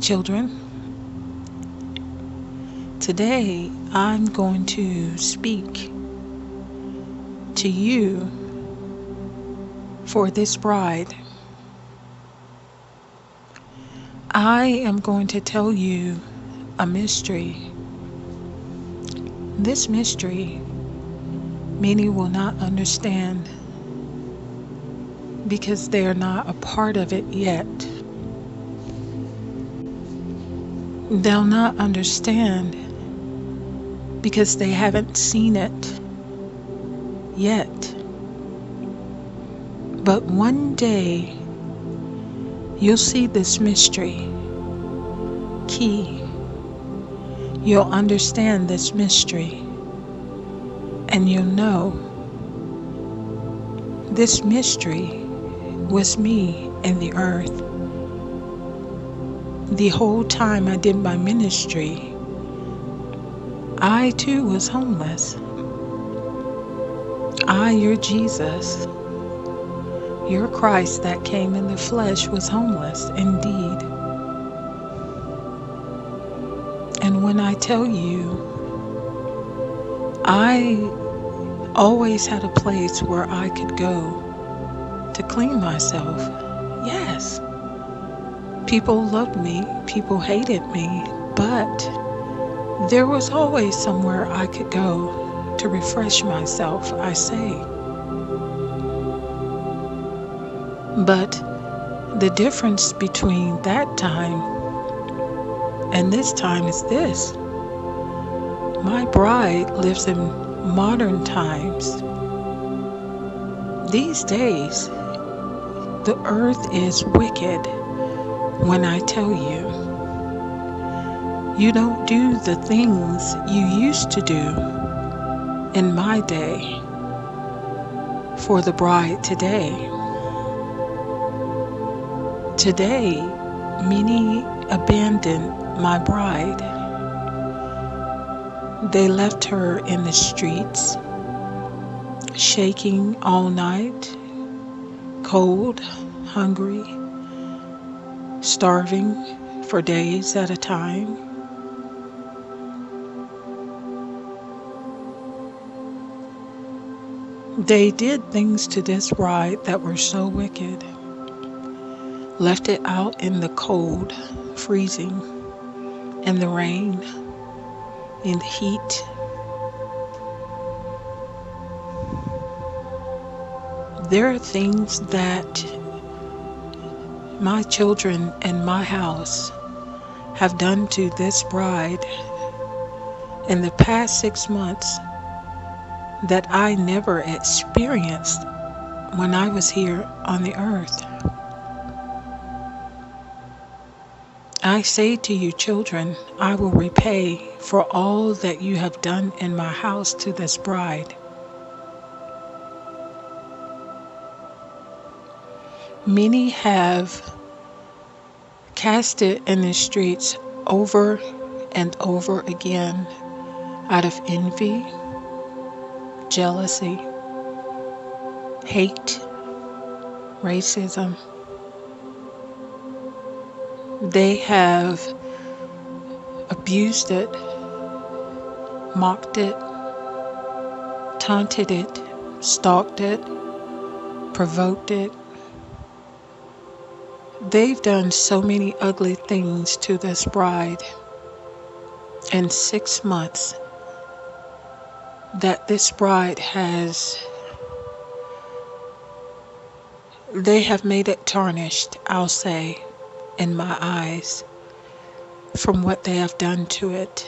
children. Today I'm going to speak to you for this bride. I am going to tell you a mystery. This mystery many will not understand because they are not a part of it yet. They'll not understand because they haven't seen it yet. But one day you'll see this mystery key. You'll understand this mystery and you'll know this mystery was me in the earth. The whole time I did my ministry, I too was homeless. I, your Jesus, your Christ that came in the flesh, was homeless indeed. And when I tell you, I always had a place where I could go to clean myself. Yes. People loved me, people hated me, but there was always somewhere I could go to refresh myself, I say. But the difference between that time and this time is this. My bride lives in modern times. These days, the earth is wicked when I tell you. You don't do the things you used to do in my day for the bride today. Today, many abandoned my bride. They left her in the streets, shaking all night, cold, hungry, starving for days at a time. They did things to this bride that were so wicked. Left it out in the cold, freezing, in the rain, in the heat. There are things that my children and my house have done to this bride in the past 6 months that I never experienced when I was here on the earth. I say to you, children, I will repay for all that you have done in my house to this bride. Many have cast it in the streets over and over again out of envy, jealousy, hate, racism. They have abused it, mocked it, taunted it, stalked it, provoked it. They've done so many ugly things to this bride in 6 months that this bride they have made it tarnished, I'll say, in my eyes from what they have done to it.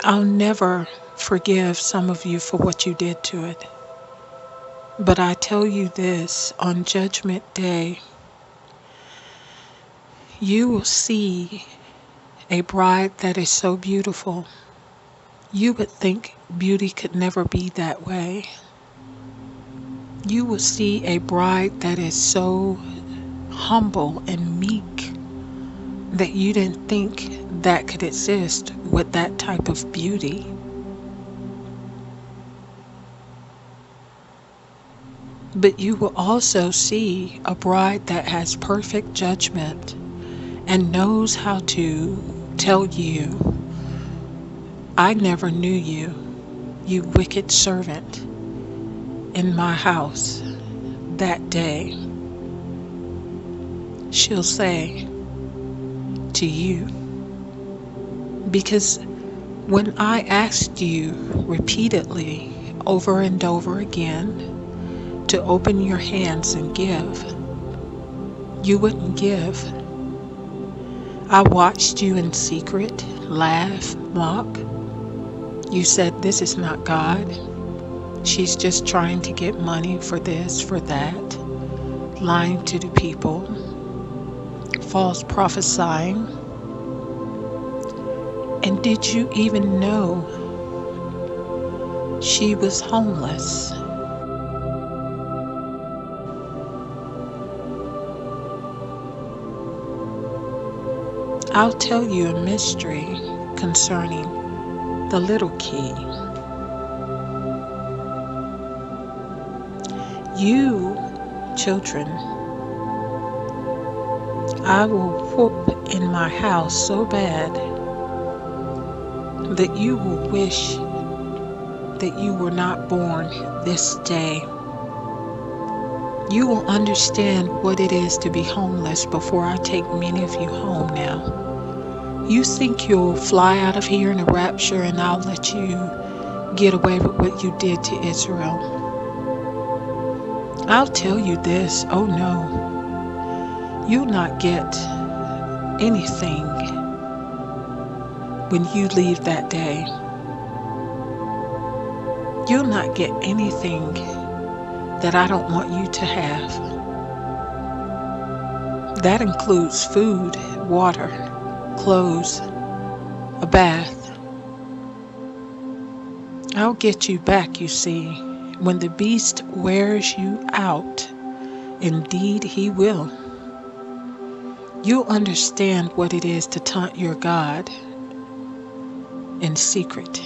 I'll never forgive some of you for what you did to it. But I tell you this, on Judgment Day, you will see a bride that is so beautiful. You would think beauty could never be that way. You will see a bride that is so humble and meek that you didn't think that could exist with that type of beauty. But you will also see a bride that has perfect judgment and knows how to tell you, I never knew you, you wicked servant, in my house. That day, she'll say to you, because when I asked you repeatedly, over and over again, to open your hands and give, you wouldn't give. I watched you in secret, laugh, mock. You said, this is not God. She's just trying to get money for this, for that, lying to the people, false prophesying. And did you even know she was homeless? I'll tell you a mystery concerning the little key. You, children, I will whoop in my house so bad that you will wish that you were not born this day. You will understand what it is to be homeless before I take many of you home now. You think you'll fly out of here in a rapture and I'll let you get away with what you did to Israel. I'll tell you this, oh no, you'll not get anything when you leave that day. You'll not get anything that I don't want you to have. That includes food, water, clothes, a bath. I'll get you back, you see, when the beast wears you out. Indeed, he will. You'll understand what it is to taunt your God in secret,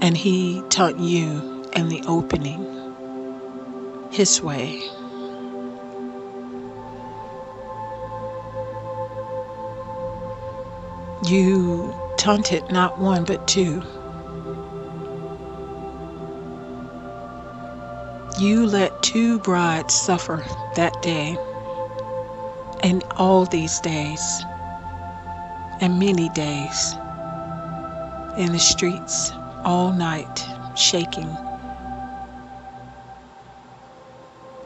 and he taunt you in the opening, his way. You taunted not one but two. You let two brides suffer that day, and all these days, and many days, in the streets all night, shaking.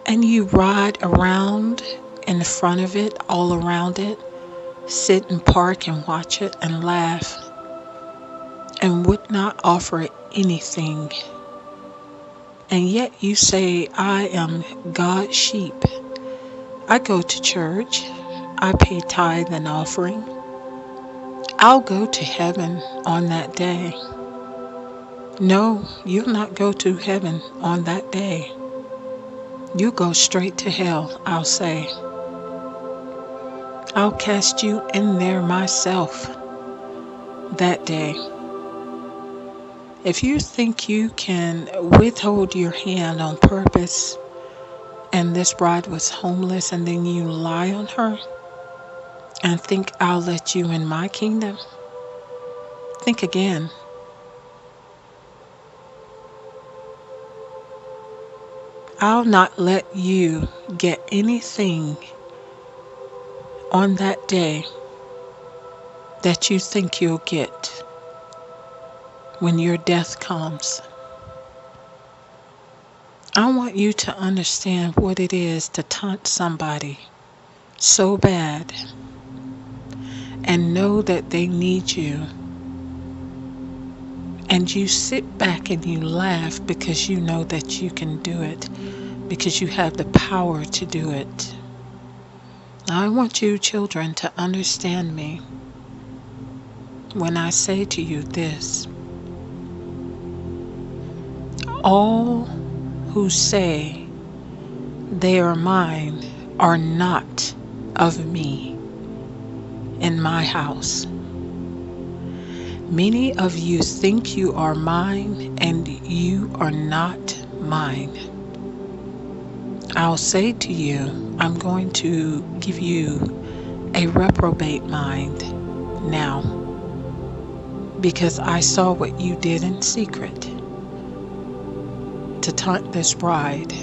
And you ride around in front of it, all around it, sit and park and watch it and laugh, and would not offer it anything. And yet you say, I am God's sheep. I go to church. I pay tithe and offering. I'll go to heaven on that day. No, you'll not go to heaven on that day. You go straight to hell, I'll say. I'll cast you in there myself that day. If you think you can withhold your hand on purpose, and this bride was homeless, and then you lie on her, and think I'll let you in my kingdom, think again. I'll not let you get anything on that day that you think you'll get when your death comes. I want you to understand what it is to taunt somebody so bad and know that they need you. And you sit back and you laugh because you know that you can do it, because you have the power to do it. Now, I want you children to understand me when I say to you this. All who say they are mine are not of me in my house. Many of you think you are mine, and you are not mine. I'll say to you, I'm going to give you a reprobate mind now, because I saw what you did in secret to taunt this bride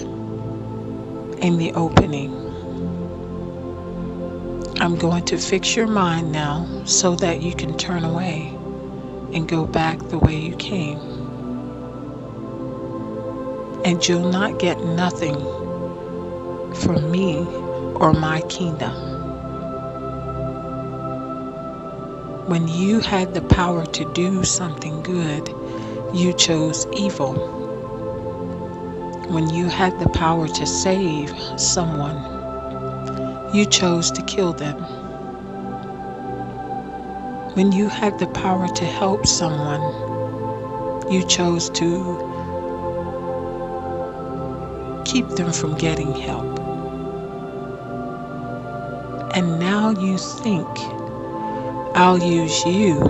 in the opening. I'm going to fix your mind now so that you can turn away and go back the way you came. And you'll not get nothing from me or my kingdom. When you had the power to do something good, you chose evil. When you had the power to save someone, you chose to kill them. When you had the power to help someone, you chose to keep them from getting help. And now you think I'll use you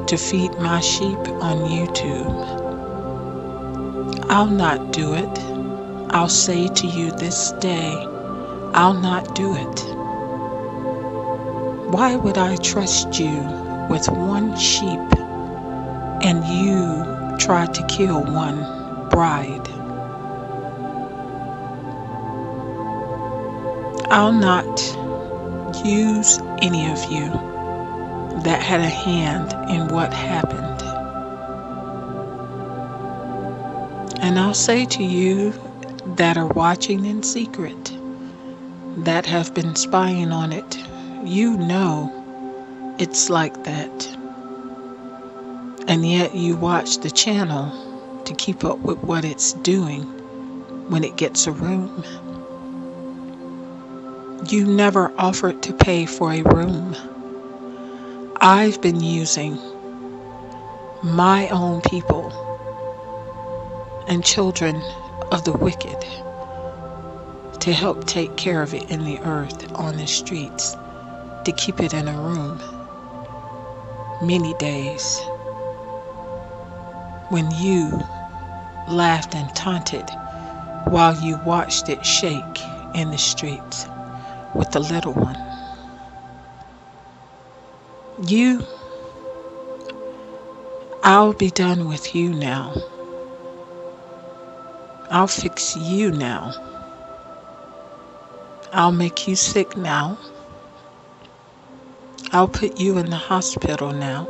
to feed my sheep on YouTube. I'll not do it. I'll say to you this day, I'll not do it. Why would I trust you with one sheep and you try to kill one bride? I'll not use any of you that had a hand in what happened. And I'll say to you that are watching in secret, that have been spying on it, you know it's like that. And yet you watch the channel to keep up with what it's doing when it gets a room. You never offered to pay for a room. I've been using my own people and children of the wicked to help take care of it in the earth, on the streets, to keep it in a room many days. When you laughed and taunted while you watched it shake in the streets with the little one. I'll be done with you now. I'll fix you now. I'll make you sick now. I'll put you in the hospital now.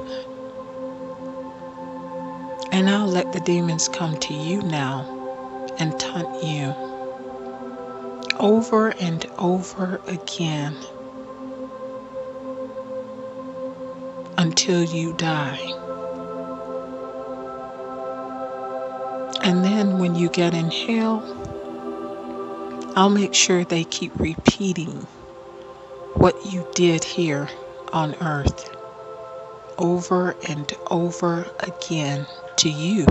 And I'll let the demons come to you now and taunt you over and over again until you die. And then when you get in hell, I'll make sure they keep repeating what you did here on earth over and over again to you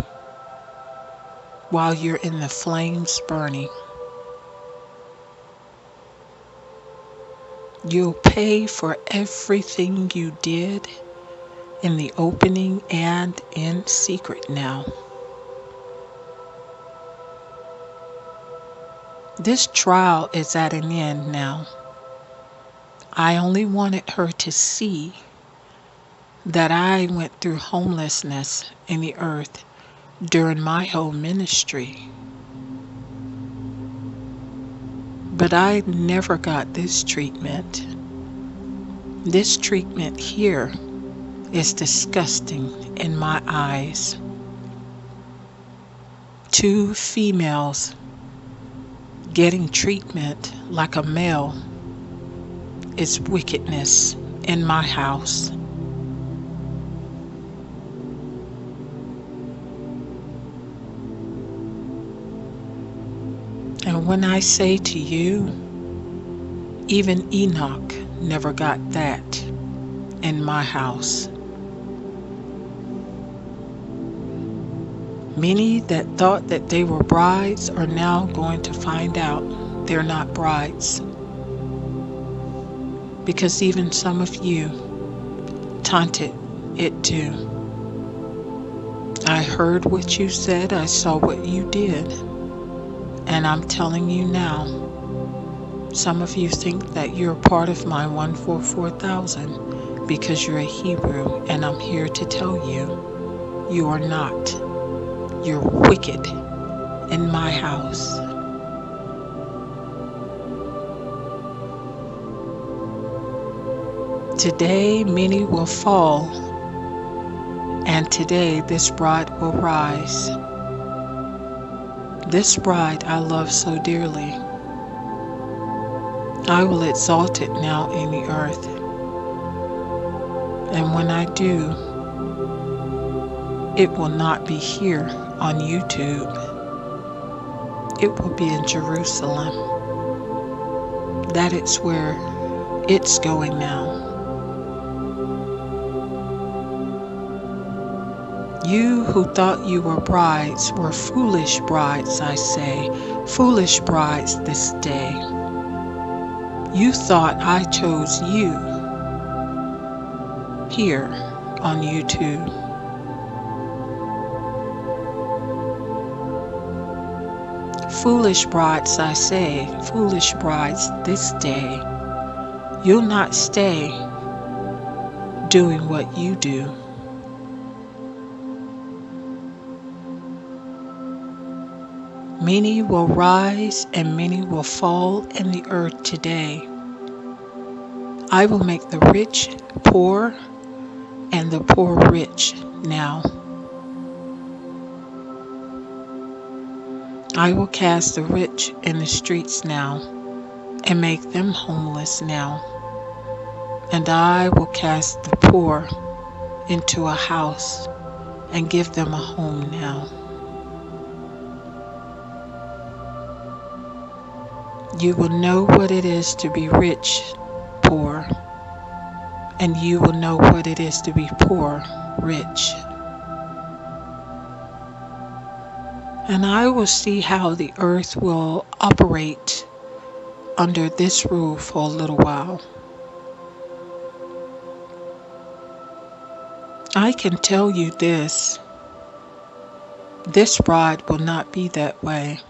while you're in the flames burning. You'll pay for everything you did in the opening and in secret now. This trial is at an end now. I only wanted her to see that I went through homelessness in the earth during my whole ministry. But I never got this treatment. This treatment here is disgusting in my eyes. 2 females getting treatment like a male is wickedness in my house. And when I say to you, even Enoch never got that in my house. Many that thought that they were brides are now going to find out they're not brides. Because even some of you taunted it too. I heard what you said, I saw what you did, And I'm telling you now, some of you think that you're part of my 144,000 because you're a Hebrew, and I'm here to tell you, you are not. You're wicked in my house. Today many will fall, and today this bride will rise. This bride I love so dearly. I will exalt it now in the earth. And when I do, it will not be here on YouTube. It will be in Jerusalem. That is where it's going now. You who thought you were brides were foolish brides, I say, foolish brides this day. You thought I chose you here on YouTube. Foolish brides, I say, foolish brides this day. You'll not stay doing what you do. Many will rise and many will fall in the earth today. I will make the rich poor and the poor rich now. I will cast the rich in the streets now and make them homeless now. And I will cast the poor into a house and give them a home now. You will know what it is to be rich, poor, and you will know what it is to be poor, rich. And I will see how the earth will operate under this rule for a little while. I can tell you this bride will not be that way.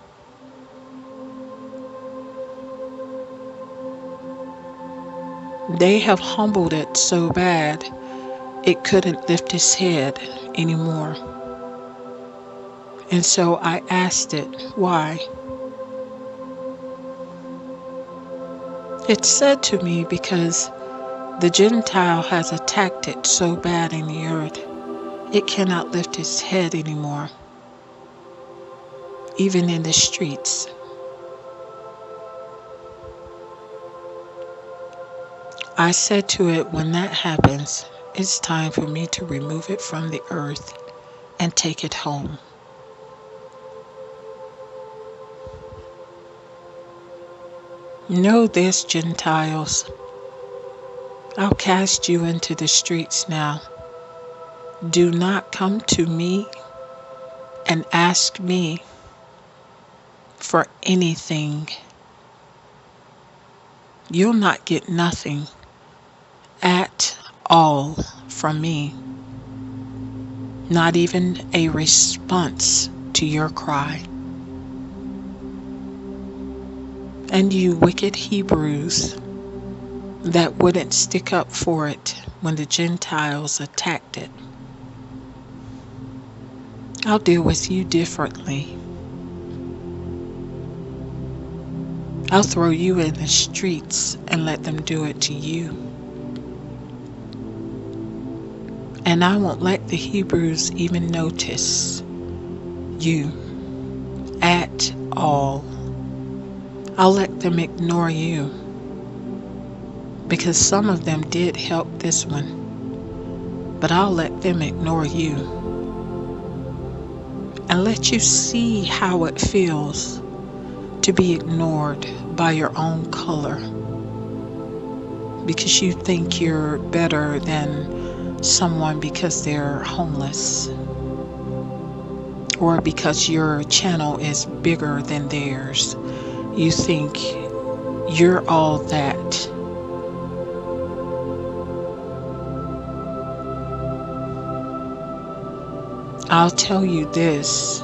They have humbled it so bad it couldn't lift its head anymore. And so I asked it, why? It said to me, because the Gentile has attacked it so bad in the earth, it cannot lift its head anymore, even in the streets. I said to it, when that happens, it's time for me to remove it from the earth and take it home. Know this, Gentiles. I'll cast you into the streets now. Do not come to me and ask me for anything. You'll not get nothing at all from me. Not even a response to your cry. And you wicked Hebrews that wouldn't stick up for it when the Gentiles attacked it, I'll deal with you differently. I'll throw you in the streets and let them do it to you. And I won't let the Hebrews even notice you at all. I'll let them ignore you, because some of them did help this one, but I'll let them ignore you and let you see how it feels to be ignored by your own color, because you think you're better than someone because they're homeless, or because your channel is bigger than theirs. You think you're all that. I'll tell you this,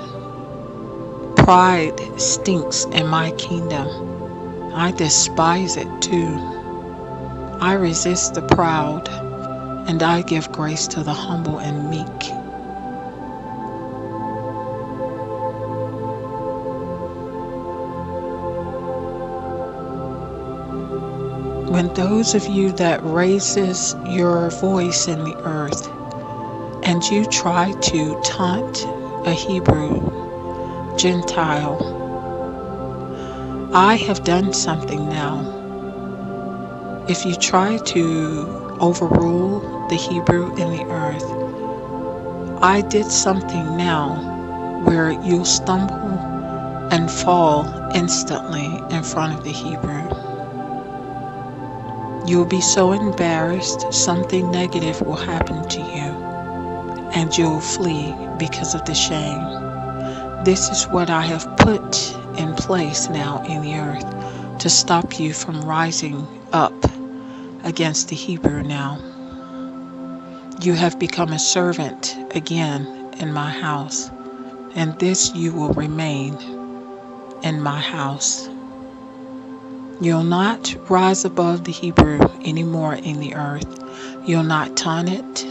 Pride stinks in my kingdom. I despise it too. I resist the proud, and I give grace to the humble and meek. When those of you that raises your voice in the earth, and you try to taunt a Hebrew, Gentile, I have done something now. If you try to overrule the Hebrew in the earth, I did something now where you'll stumble and fall instantly in front of the Hebrew. You'll be so embarrassed, something negative will happen to you, and you'll flee because of the shame. This is what I have put in place now in the earth to stop you from rising up against the Hebrew now. You have become a servant again in my house, and this you will remain in my house. You'll not rise above the Hebrew anymore in the earth. You'll not taunt it.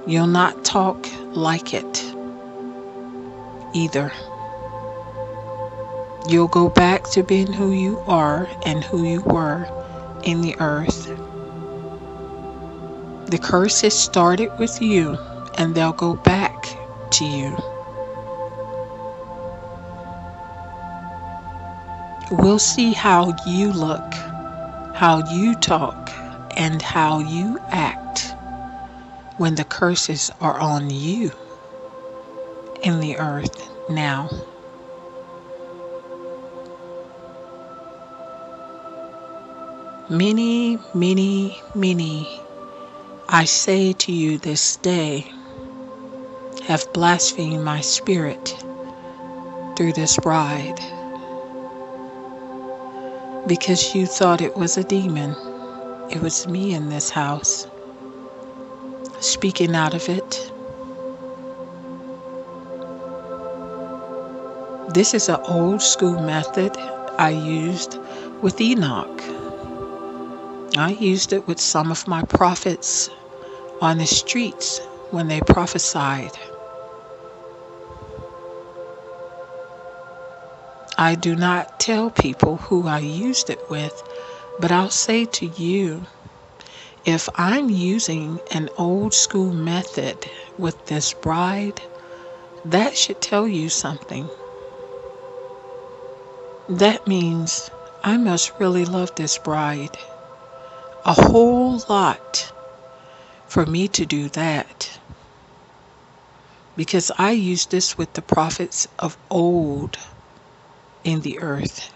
You'll not talk like it either. You'll go back to being who you are and who you were in the earth. The curses started with you, and they'll go back to you. We'll see how you look, how you talk, and how you act when the curses are on you in the earth now. Many, many, many, I say to you this day, have blasphemed my spirit through this bride, because you thought it was a demon. It was me in this house, speaking out of it. This is an old school method I used with Enoch. I used it with some of my prophets on the streets when they prophesied. I do not tell people who I used it with, but I'll say to you, if I'm using an old school method with this bride, that should tell you something. That means I must really love this bride a whole lot for me to do that. Because I used this with the prophets of old in the earth.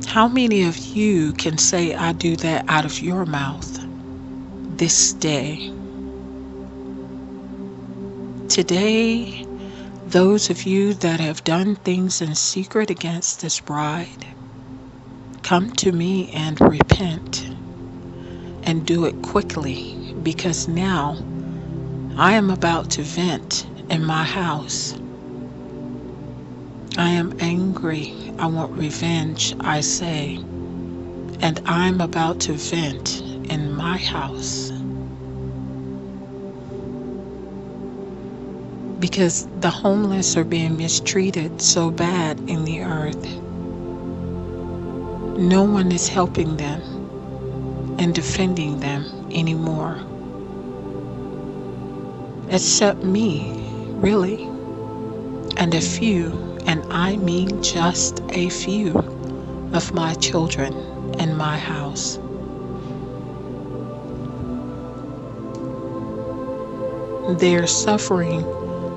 How many of you can say I do that out of your mouth this day? Today, those of you that have done things in secret against this bride, come to me and repent, and do it quickly, because now I am about to vent in my house. I am angry. I want revenge, I say, and I'm about to vent in my house. Because the homeless are being mistreated so bad in the earth. No one is helping them and defending them anymore. Except me, really. And a few, and I mean just a few, of my children in my house. They're suffering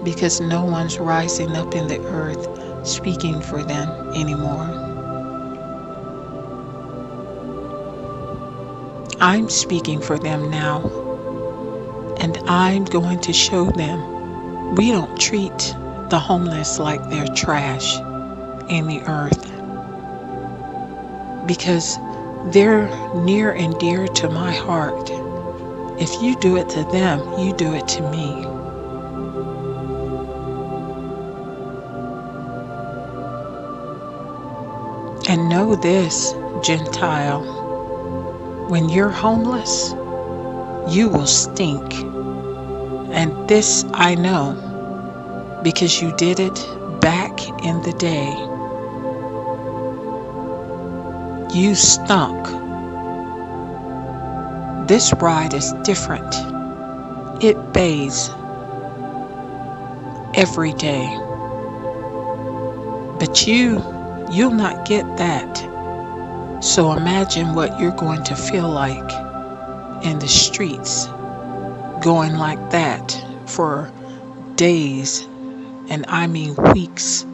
because no one's rising up in the earth speaking for them anymore. I'm speaking for them now, and I'm going to show them we don't treat the homeless like they're trash in the earth, because they're near and dear to my heart. If you do it to them, you do it to me. And know this, Gentile, when you're homeless, you will stink. And this I know, because you did it back in the day. You stunk. This bride is different. It bathes every day. But you'll not get that. So imagine what you're going to feel like in the streets, going like that for days, and I mean weeks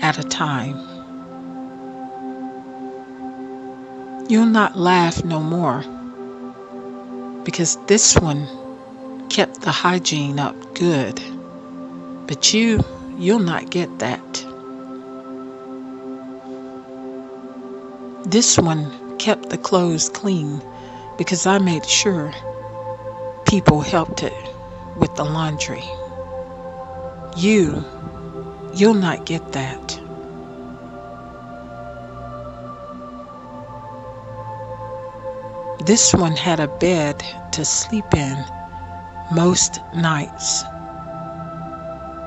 at a time. You'll not laugh no more, because this one kept the hygiene up good. But you'll not get that. This one kept the clothes clean, because I made sure people helped it with the laundry. You'll not get that. This one had a bed to sleep in most nights,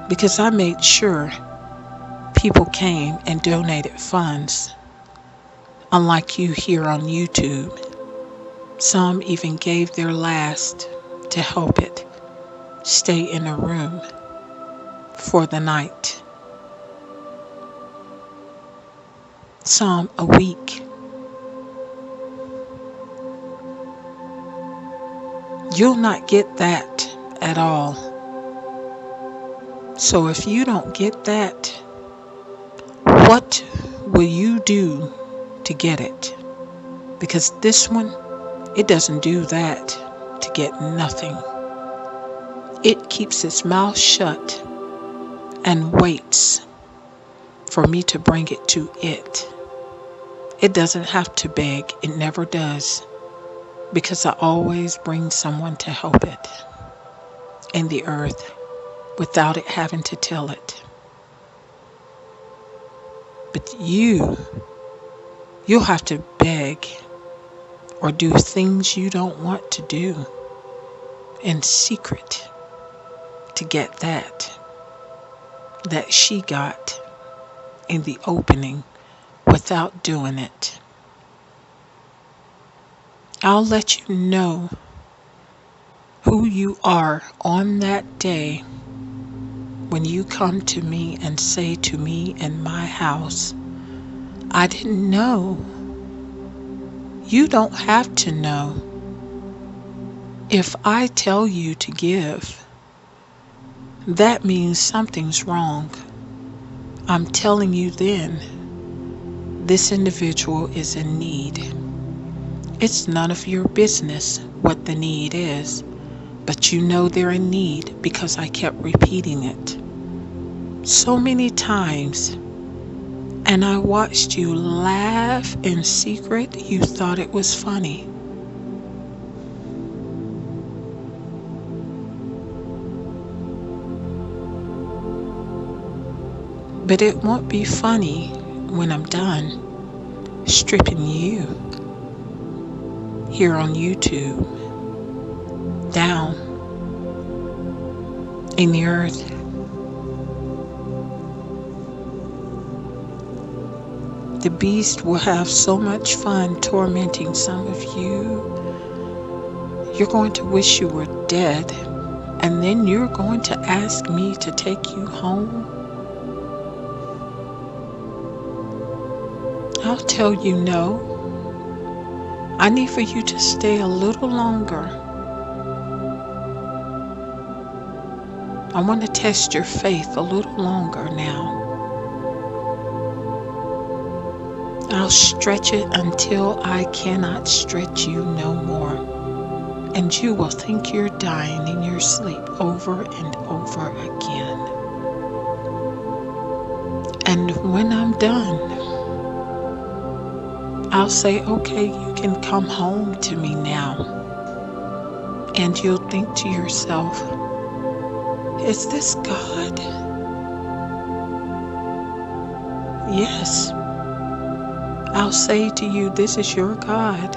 because I made sure people came and donated funds. Unlike you here on YouTube, some even gave their last to help it stay in a room for the night. Some a week. You'll not get that at all. So if you don't get that, what will you do to get it? Because this one, it doesn't do that to get nothing. It keeps its mouth shut and waits for me to bring it to it. It doesn't have to beg. It never does. Because I always bring someone to help it in the earth without it having to tell it. But you'll have to beg or do things you don't want to do in secret to get that she got in the opening without doing it. I'll let you know who you are on that day when you come to me and say to me in my house, I didn't know. You don't have to know. If I tell you to give, that means something's wrong. I'm telling you then, this individual is in need. It's none of your business what the need is, but you know they're in need because I kept repeating it so many times, and I watched you laugh in secret. You thought it was funny. But it won't be funny when I'm done stripping you here on YouTube down in the earth. The beast will have so much fun tormenting some of you. You're going to wish you were dead, and then you're going to ask me to take you home. I'll tell you no. I need for you to stay a little longer. I want to test your faith a little longer now. I'll stretch it until I cannot stretch you no more. And you will think you're dying in your sleep over and over again. And when I'm done, I'll say, okay, you can come home to me now. And you'll think to yourself, is this God? Yes. I'll say to you, this is your God.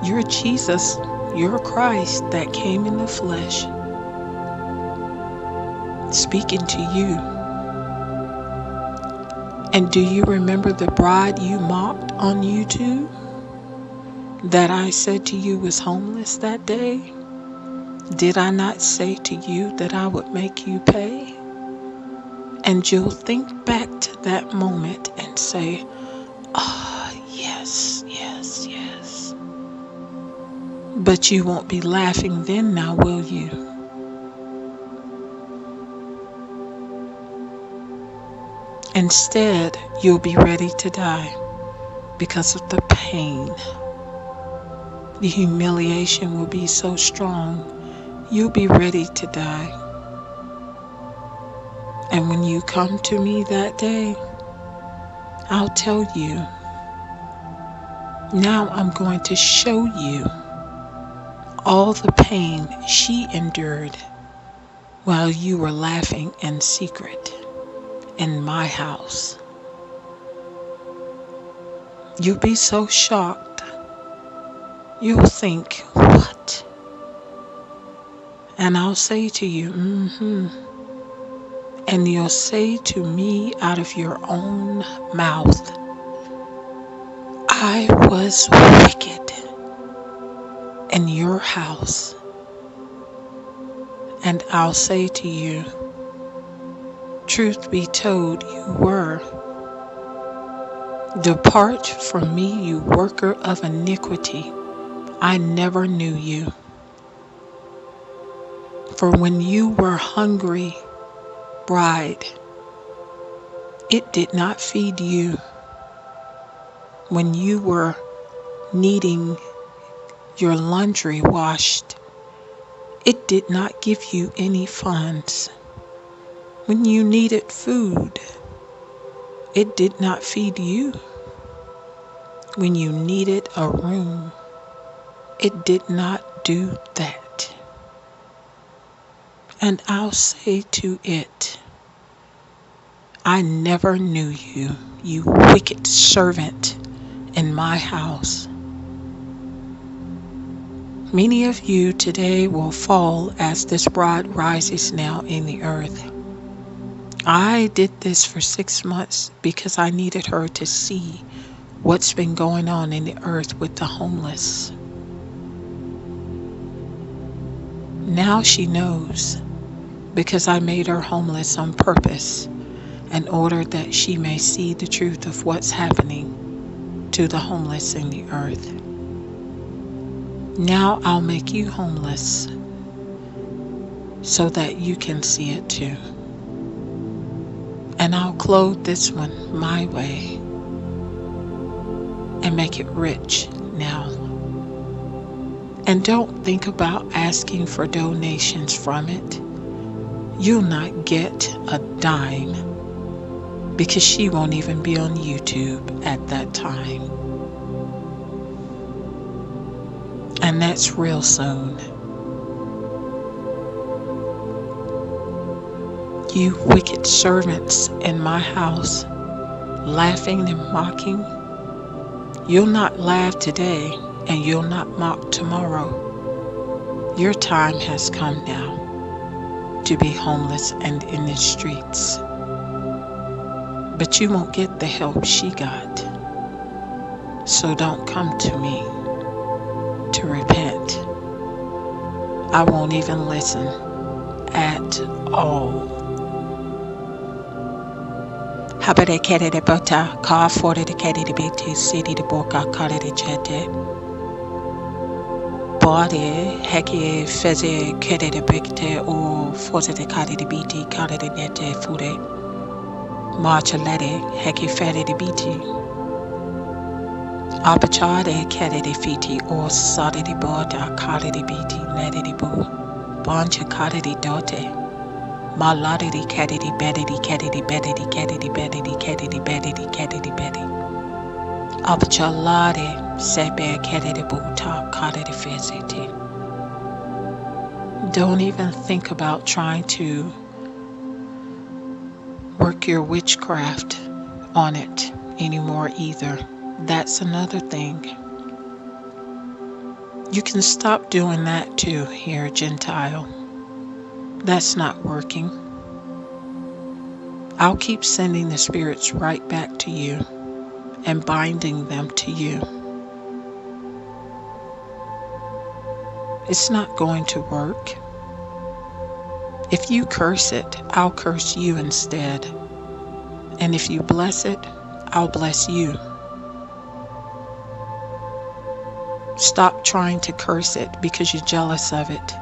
Your Jesus, your Christ that came in the flesh, speaking to you. And do you remember the bride you mocked on YouTube? That I said to you was homeless that day? Did I not say to you that I would make you pay? And you'll think back to that moment and say, ah, yes, yes, yes. But you won't be laughing then now, will you? Instead, you'll be ready to die because of the pain. The humiliation will be so strong, you'll be ready to die. And when you come to me that day, I'll tell you, now I'm going to show you all the pain she endured while you were laughing in secret in my house. You'll be so shocked. You'll think, what? And I'll say to you, And you'll say to me out of your own mouth, I was wicked in your house. And I'll say to you, truth be told, you were. Depart from me, you worker of iniquity. I never knew you. For when you were hungry, bride, it did not feed you. When you were needing your laundry washed, it did not give you any funds. When you needed food, it did not feed you. When you needed a room, it did not do that. And I'll say to it, I never knew you, you wicked servant in my house. Many of you today will fall as this bride rises now in the earth. I did this for 6 months because I needed her to see what's been going on in the earth with the homeless. Now she knows because I made her homeless on purpose in order that she may see the truth of what's happening to the homeless in the earth. Now I'll make you homeless so that you can see it too. And I'll clothe this one my way and make it rich now. And don't think about asking for donations from it. You'll not get a dime because she won't even be on YouTube at that time. And that's real soon. You wicked servants in my house, laughing and mocking. You'll not laugh today and you'll not mock tomorrow. Your time has come now to be homeless and in the streets. But you won't get the help she got. So don't come to me to repent. I won't even listen at all. Habare kere de bota, ka fore de kere de bete, city de boca, kare de jete. Bode, heke, feze, kere de bete, o forze de kare de biti, kare de nete, fure. Marcha lede, heke fere de biti. Abachade, kere de fiti, o sade de bota, kare de biti, lede de bu. Boncha kare de dote. Maladi caddy beddy caddy beddy caddy beddy caddy beddy caddy beddy. Abchalade sebe caddy buta caddy feziti. Don't even think about trying to work your witchcraft on it anymore either. That's another thing. You can stop doing that too here, Gentile. That's not working. I'll keep sending the spirits right back to you and binding them to you. It's not going to work. If you curse it, I'll curse you instead. And if you bless it, I'll bless you. Stop trying to curse it because you're jealous of it,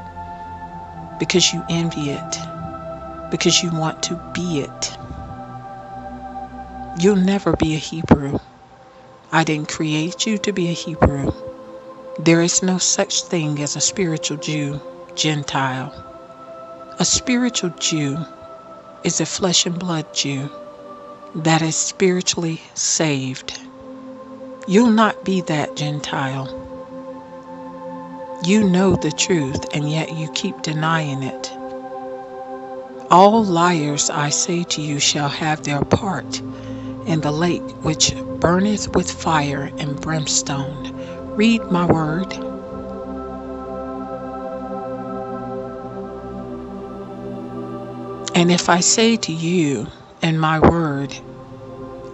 because you envy it, because you want to be it. You'll never be a Hebrew. I didn't create you to be a Hebrew. There is no such thing as a spiritual Jew, Gentile. A spiritual Jew is a flesh and blood Jew that is spiritually saved. You'll not be that, Gentile. You know the truth, and yet you keep denying it. All liars, I say to you, shall have their part in the lake which burneth with fire and brimstone. Read my word. And if I say to you in my word,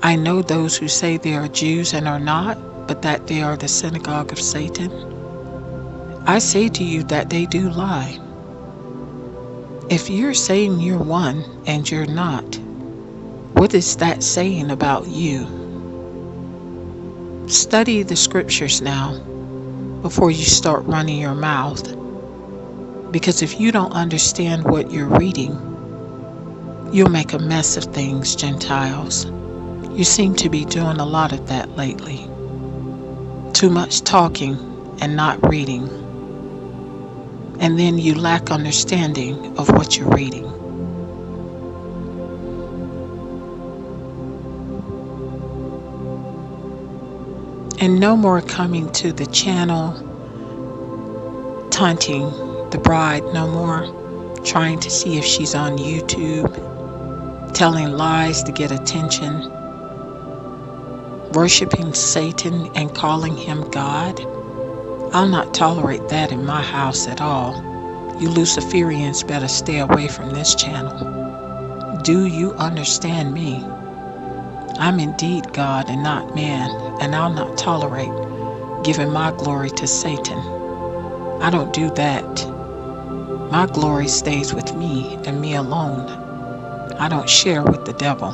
I know those who say they are Jews and are not, but that they are the synagogue of Satan, I say to you that they do lie. If you're saying you're one and you're not, what is that saying about you? Study the scriptures now before you start running your mouth. Because if you don't understand what you're reading, you'll make a mess of things, Gentiles. You seem to be doing a lot of that lately. Too much talking and not reading. And then you lack understanding of what you're reading. And no more coming to the channel, taunting the bride, no more trying to see if she's on YouTube, telling lies to get attention, worshiping Satan and calling him God. I'll not tolerate that in my house at all. You Luciferians better stay away from this channel. Do you understand me? I'm indeed God and not man, and I'll not tolerate giving my glory to Satan. I don't do that. My glory stays with me and me alone. I don't share with the devil.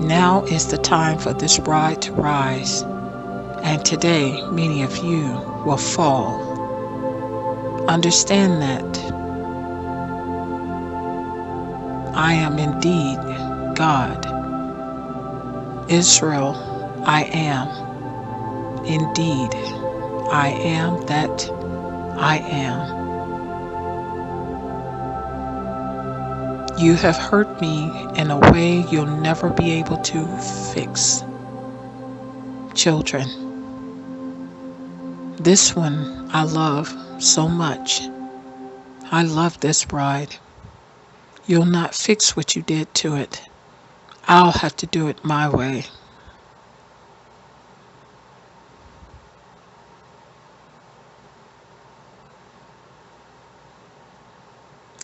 Now is the time for this bride to rise, and today many of you will fall. Understand that I am indeed God. Israel, I am. Indeed, I am that I am. You have hurt me in a way you'll never be able to fix. Children, this one I love so much. I love this bride. You'll not fix what you did to it. I'll have to do it my way.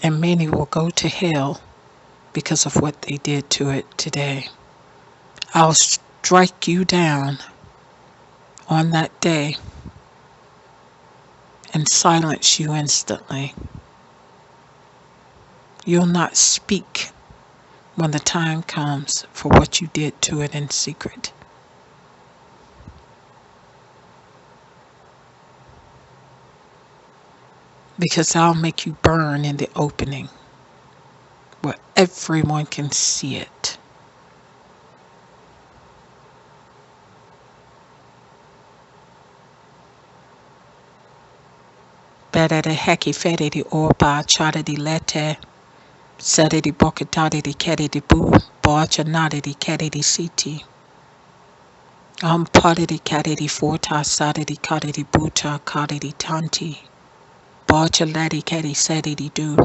And many will go to hell because of what they did to it today. I'll strike you down on that day and silence you instantly. You'll not speak when the time comes for what you did to it in secret. Because I'll make you burn in the opening where everyone can see it. Better the heki fede di orba chada di lete, sede di bocatade di kede di bu, boachanade di kede di siti. Padidi kadidi forta sadidi kadidi buta kadidi tanti. Barchaladi kadi sadidi do.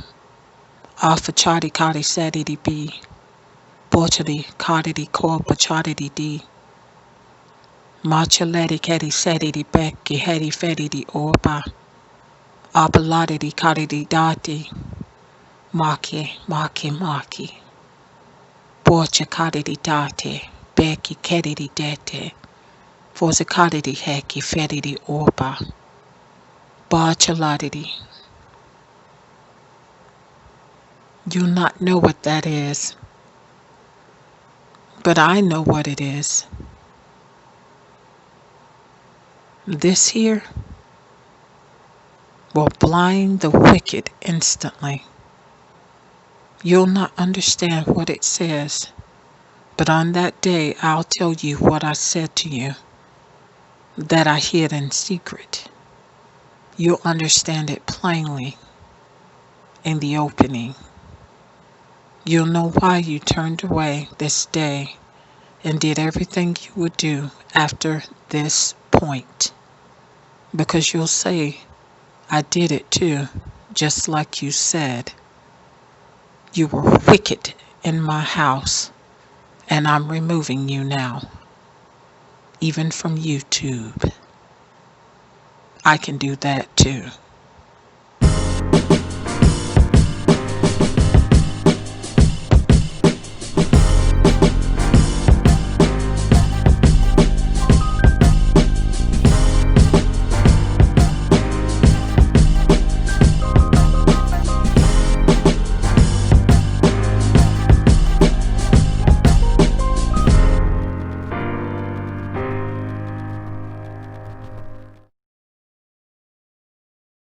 Afachadi kadi sadidi be. Borchadi kadidi kor bachadidi di. Machaladi kadi sadidi bekki hedi fedidi orba. Abaladidi kadidi dati. Maki. Borcha kadidi date. Bekki kedidi dete. Forza kadidi heki fedidi orba. Barchaladidi. You not know what that is, but I know what it is. This here will blind the wicked instantly. You'll not understand what it says, but on that day I'll tell you what I said to you, that I hid in secret. You'll understand it plainly in the opening. You'll know why you turned away this day and did everything you would do after this point. Because you'll say, I did it too, just like you said. You were wicked in my house, and I'm removing you now, even from YouTube. I can do that too.